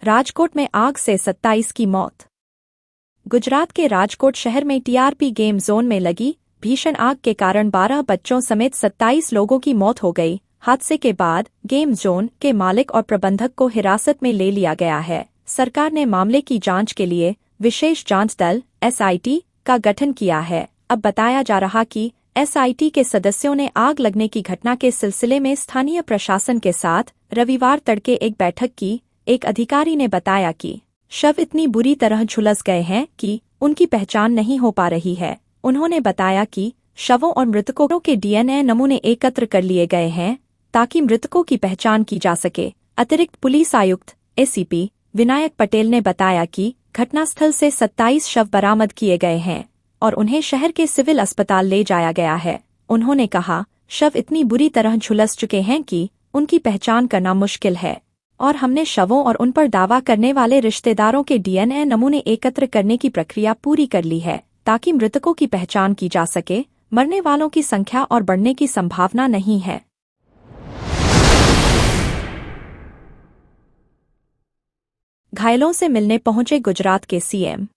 राजकोट में आग से 27 की मौत। गुजरात के राजकोट शहर में टीआरपी गेम जोन में लगी भीषण आग के कारण 12 बच्चों समेत 27 लोगों की मौत हो गई। हादसे के बाद गेम जोन के मालिक और प्रबंधक को हिरासत में ले लिया गया है। सरकार ने मामले की जांच के लिए विशेष जांच दल एसआईटी का गठन किया है। अब बताया जा रहा कि एसआईटी के सदस्यों ने आग लगने की घटना के सिलसिले में स्थानीय प्रशासन के साथ रविवार तड़के एक बैठक की। एक अधिकारी ने बताया कि शव इतनी बुरी तरह झुलस गए हैं कि उनकी पहचान नहीं हो पा रही है। उन्होंने बताया कि शवों और मृतकों के डीएनए नमूने एकत्र कर लिए गए हैं ताकि मृतकों की पहचान की जा सके। अतिरिक्त पुलिस आयुक्त एसीपी विनायक पटेल ने बताया कि घटनास्थल से 27 शव बरामद किए गए हैं और उन्हें शहर के सिविल अस्पताल ले जाया गया है। उन्होंने कहा, शव इतनी बुरी तरह झुलस चुके हैं कि उनकी पहचान करना मुश्किल है और हमने शवों और उन पर दावा करने वाले रिश्तेदारों के डीएनए नमूने एकत्र करने की प्रक्रिया पूरी कर ली है ताकि मृतकों की पहचान की जा सके। मरने वालों की संख्या और बढ़ने की संभावना नहीं है। घायलों से मिलने पहुंचे गुजरात के सीएम।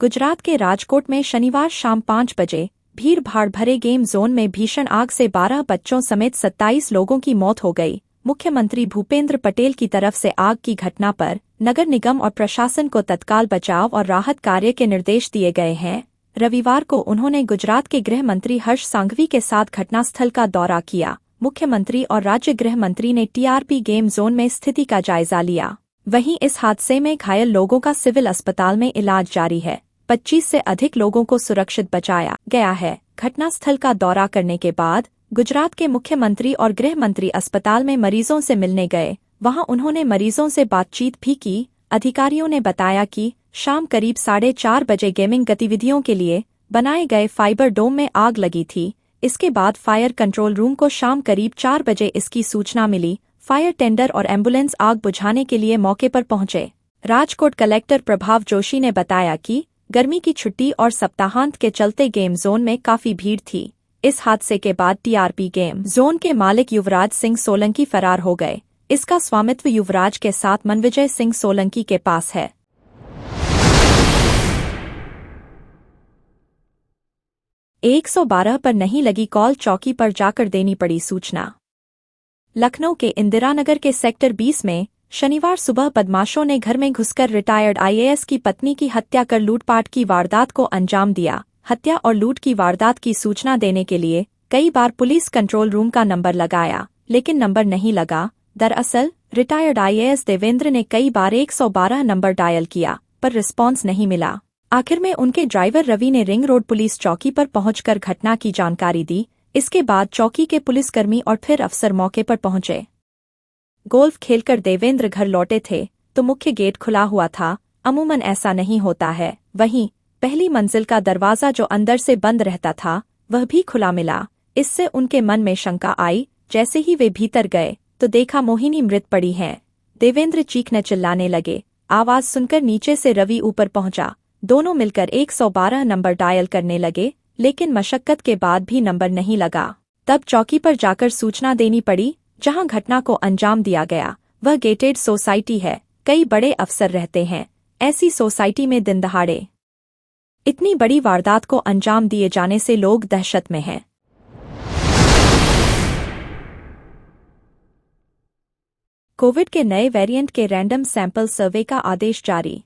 गुजरात के राजकोट में शनिवार शाम 5 बजे भीड़ भाड़ भरे गेम जोन में भीषण आग से 12 बच्चों समेत 27 लोगों की मौत हो गई। मुख्यमंत्री भूपेंद्र पटेल की तरफ से आग की घटना पर नगर निगम और प्रशासन को तत्काल बचाव और राहत कार्य के निर्देश दिए गए हैं। रविवार को उन्होंने गुजरात के गृह मंत्री हर्ष सांघवी के साथ घटनास्थल का दौरा किया। मुख्यमंत्री और राज्य गृह मंत्री ने टीआरपी गेम जोन में स्थिति का जायजा लिया। वहीं इस हादसे में घायल लोगों का सिविल अस्पताल में इलाज जारी है। 25 से अधिक लोगों को सुरक्षित बचाया गया है। घटनास्थल का दौरा करने के बाद गुजरात के मुख्यमंत्री और गृह मंत्री अस्पताल में मरीजों से मिलने गए। वहां उन्होंने मरीजों से बातचीत भी की। अधिकारियों ने बताया कि शाम करीब 4:30 बजे गेमिंग गतिविधियों के लिए बनाए गए फाइबर डोम में आग लगी थी। इसके बाद फायर कंट्रोल रूम को शाम करीब 4 बजे इसकी सूचना मिली। फायर टेंडर और एम्बुलेंस आग बुझाने के लिए मौके पर पहुंचे। राजकोट कलेक्टर प्रभाव जोशी ने बताया कि गर्मी की छुट्टी और सप्ताहांत के चलते गेम जोन में काफी भीड़ थी। इस हादसे के बाद टीआरपी गेम जोन के मालिक युवराज सिंह सोलंकी फरार हो गए। इसका स्वामित्व युवराज के साथ मनविजय सिंह सोलंकी के पास है। एक 112 पर नहीं लगी कॉल, चौकी पर जाकर देनी पड़ी सूचना। लखनऊ के इंदिरानगर के सेक्टर 20 में शनिवार सुबह बदमाशों ने घर में घुसकर रिटायर्ड आईएएस की पत्नी की हत्या कर लूटपाट की वारदात को अंजाम दिया। हत्या और लूट की वारदात की सूचना देने के लिए कई बार पुलिस कंट्रोल रूम का नंबर लगाया, लेकिन नंबर नहीं लगा। दरअसल रिटायर्ड आईएएस देवेंद्र ने कई बार 112 नंबर डायल किया पर रिस्पॉन्स नहीं मिला। आखिर में उनके ड्राइवर रवि ने रिंग रोड पुलिस चौकी पर पहुंचकर घटना की जानकारी दी। इसके बाद चौकी के पुलिसकर्मी और फिर अफसर मौके पर पहुंचे। गोल्फ खेलकर देवेंद्र घर लौटे थे तो मुख्य गेट खुला हुआ था। अमूमन ऐसा नहीं होता है। वहीं पहली मंजिल का दरवाजा जो अंदर से बंद रहता था वह भी खुला मिला। इससे उनके मन में शंका आई। जैसे ही वे भीतर गए तो देखा मोहिनी मृत पड़ी हैं। देवेंद्र चीखने चिल्लाने लगे। आवाज सुनकर नीचे से रवि ऊपर पहुंचा। दोनों मिलकर 112 नंबर डायल करने लगे, लेकिन मशक्कत के बाद भी नंबर नहीं लगा। तब चौकी पर जाकर सूचना देनी पड़ी। जहां घटना को अंजाम दिया गया वह गेटेड सोसाइटी है। कई बड़े अफसर रहते हैं। ऐसी सोसाइटी में दिन दहाड़े इतनी बड़ी वारदात को अंजाम दिए जाने से लोग दहशत में हैं। कोविड के नए वेरिएंट के रैंडम सैंपल सर्वे का आदेश जारी।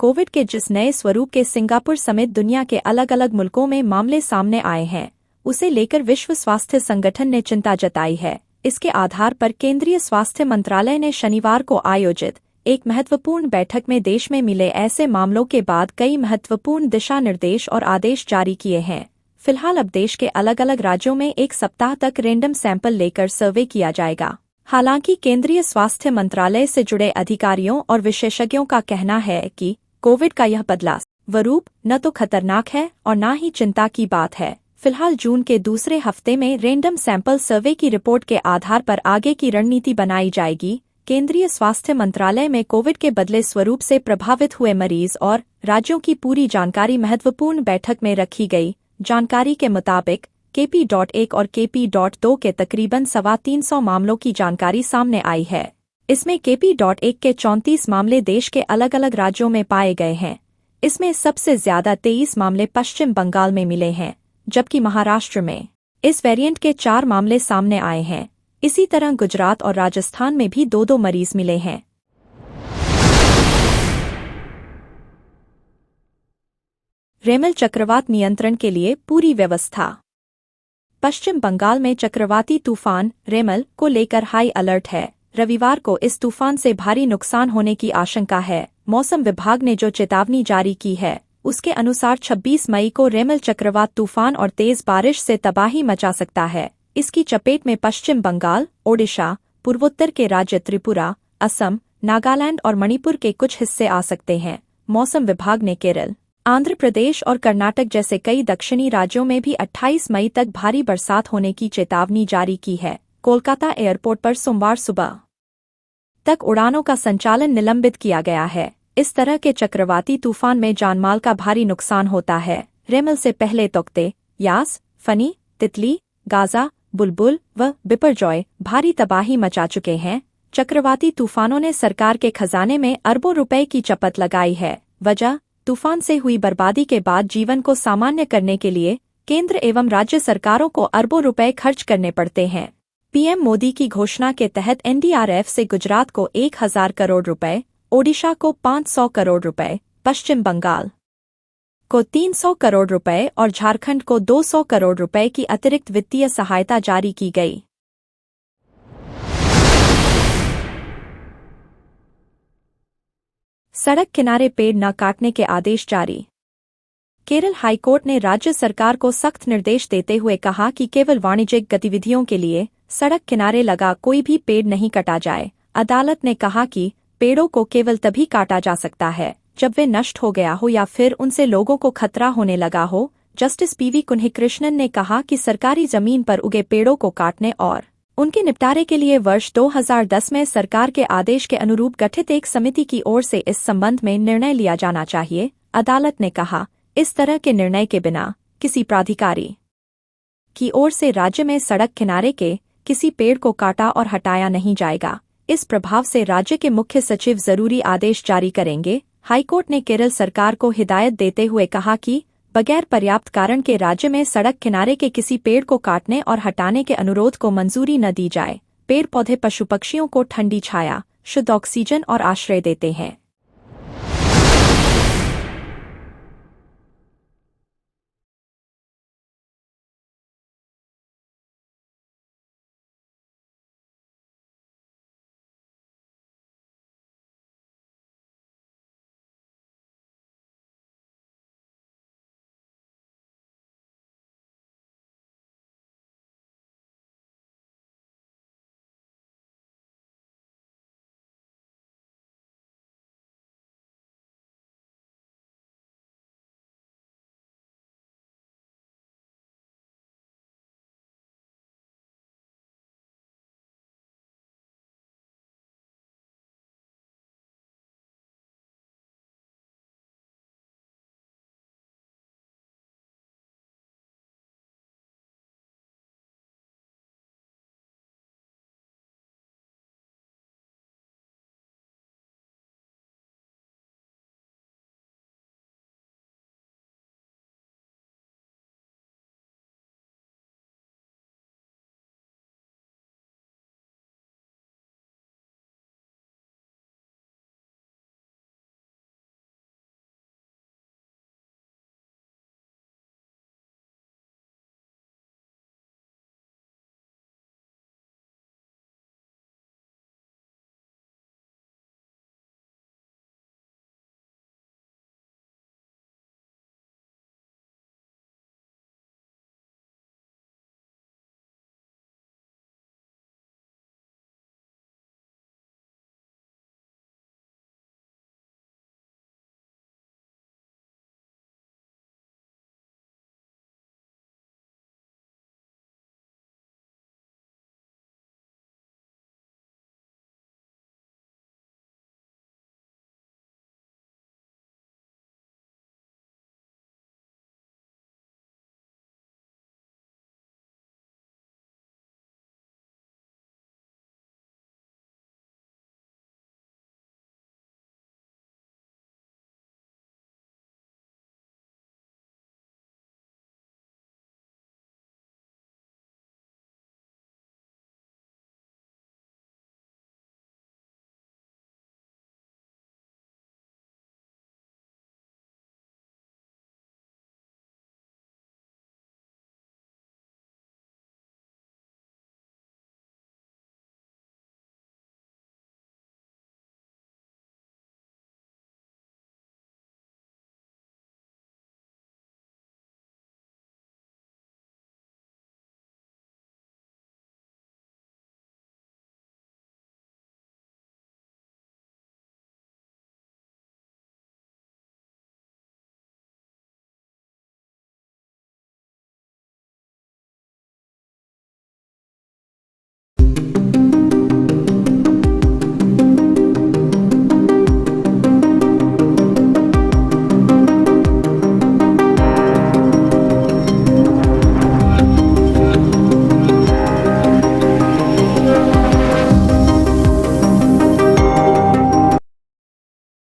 कोविड के जिस नए स्वरूप के सिंगापुर समेत दुनिया के अलग अलग मुल्कों में मामले सामने आए हैं, उसे लेकर विश्व स्वास्थ्य संगठन ने चिंता जताई है। इसके आधार पर केंद्रीय स्वास्थ्य मंत्रालय ने शनिवार को आयोजित एक महत्वपूर्ण बैठक में देश में मिले ऐसे मामलों के बाद कई महत्वपूर्ण दिशा निर्देश और आदेश जारी किए हैं। फिलहाल अब देश के अलग अलग राज्यों में 1 सप्ताह तक रैंडम सैंपल लेकर सर्वे किया जाएगा। हालांकि केंद्रीय स्वास्थ्य मंत्रालय से जुड़े अधिकारियों और विशेषज्ञों का कहना है कि कोविड का यह बदला स्वरूप न तो खतरनाक है और न ही चिंता की बात है। फिलहाल जून के दूसरे हफ्ते में रैंडम सैंपल सर्वे की रिपोर्ट के आधार पर आगे की रणनीति बनाई जाएगी। केंद्रीय स्वास्थ्य मंत्रालय में कोविड के बदले स्वरूप से प्रभावित हुए मरीज और राज्यों की पूरी जानकारी महत्वपूर्ण बैठक में रखी गई। जानकारी के मुताबिक KP.1 और KP.2 के तकरीबन 325 मामलों की जानकारी सामने आई है। इसमें KP.1 के 34 मामले देश के अलग अलग राज्यों में पाए गए हैं। इसमें सबसे ज्यादा 23 मामले पश्चिम बंगाल में मिले हैं, जबकि महाराष्ट्र में इस वेरिएंट के 4 मामले सामने आए हैं। इसी तरह गुजरात और राजस्थान में भी 2-2 मरीज मिले हैं। रेमल चक्रवात नियंत्रण के लिए पूरी व्यवस्था। पश्चिम बंगाल में चक्रवाती तूफान रेमल को लेकर हाई अलर्ट है। रविवार को इस तूफान से भारी नुकसान होने की आशंका है। मौसम विभाग ने जो चेतावनी जारी की है, उसके अनुसार 26 मई को रेमल चक्रवात तूफान और तेज बारिश से तबाही मचा सकता है। इसकी चपेट में पश्चिम बंगाल, ओडिशा, पूर्वोत्तर के राज्य त्रिपुरा, असम, नागालैंड और मणिपुर के कुछ हिस्से आ सकते हैं। मौसम विभाग ने केरल, आंध्र प्रदेश और कर्नाटक जैसे कई दक्षिणी राज्यों में भी 28 मई तक भारी बरसात होने की चेतावनी जारी की है। कोलकाता एयरपोर्ट पर सोमवार सुबह तक उड़ानों का संचालन निलंबित किया गया है। इस तरह के चक्रवाती तूफान में जानमाल का भारी नुकसान होता है। रेमल से पहले तोक्ते, यास, फनी, तितली, गाजा, बुलबुल व बिपरजॉय भारी तबाही मचा चुके हैं। चक्रवाती तूफानों ने सरकार के खजाने में अरबों रुपए की चपत लगाई है। वजह, तूफान से हुई बर्बादी के बाद जीवन को सामान्य करने के लिए केंद्र एवं राज्य सरकारों को अरबों रुपए खर्च करने पड़ते हैं। पीएम मोदी की घोषणा के तहत एनडीआरएफ से गुजरात को 1000 करोड़ रुपए, ओडिशा को 500 करोड़ रुपए, पश्चिम बंगाल को 300 करोड़ रुपए और झारखंड को 200 करोड़ रुपए की अतिरिक्त वित्तीय सहायता जारी की गई। सड़क किनारे पेड़ न काटने के आदेश जारी। केरल हाईकोर्ट ने राज्य सरकार को सख्त निर्देश देते हुए कहा कि केवल वाणिज्यिक गतिविधियों के लिए सड़क किनारे लगा कोई भी पेड़ नहीं काटा जाए। अदालत ने कहा कि पेड़ों को केवल तभी काटा जा सकता है जब वे नष्ट हो गया हो या फिर उनसे लोगों को खतरा होने लगा हो। जस्टिस PV कुन्हिकृष्णन ने कहा कि सरकारी जमीन पर उगे पेड़ों को काटने और उनके निपटारे के लिए वर्ष 2010 में सरकार के आदेश के अनुरूप गठित एक समिति की ओर से इस संबंध में निर्णय लिया जाना चाहिए। अदालत ने कहा, इस तरह के निर्णय के बिना किसी प्राधिकारी की ओर से राज्य में सड़क किनारे के किसी पेड़ को काटा और हटाया नहीं जाएगा। इस प्रभाव से राज्य के मुख्य सचिव जरूरी आदेश जारी करेंगे। हाईकोर्ट ने केरल सरकार को हिदायत देते हुए कहा कि बगैर पर्याप्त कारण के राज्य में सड़क किनारे के किसी पेड़ को काटने और हटाने के अनुरोध को मंजूरी न दी जाए। पेड़ पौधे पशु पक्षियों को ठंडी छाया, शुद्ध ऑक्सीजन और आश्रय देते हैं।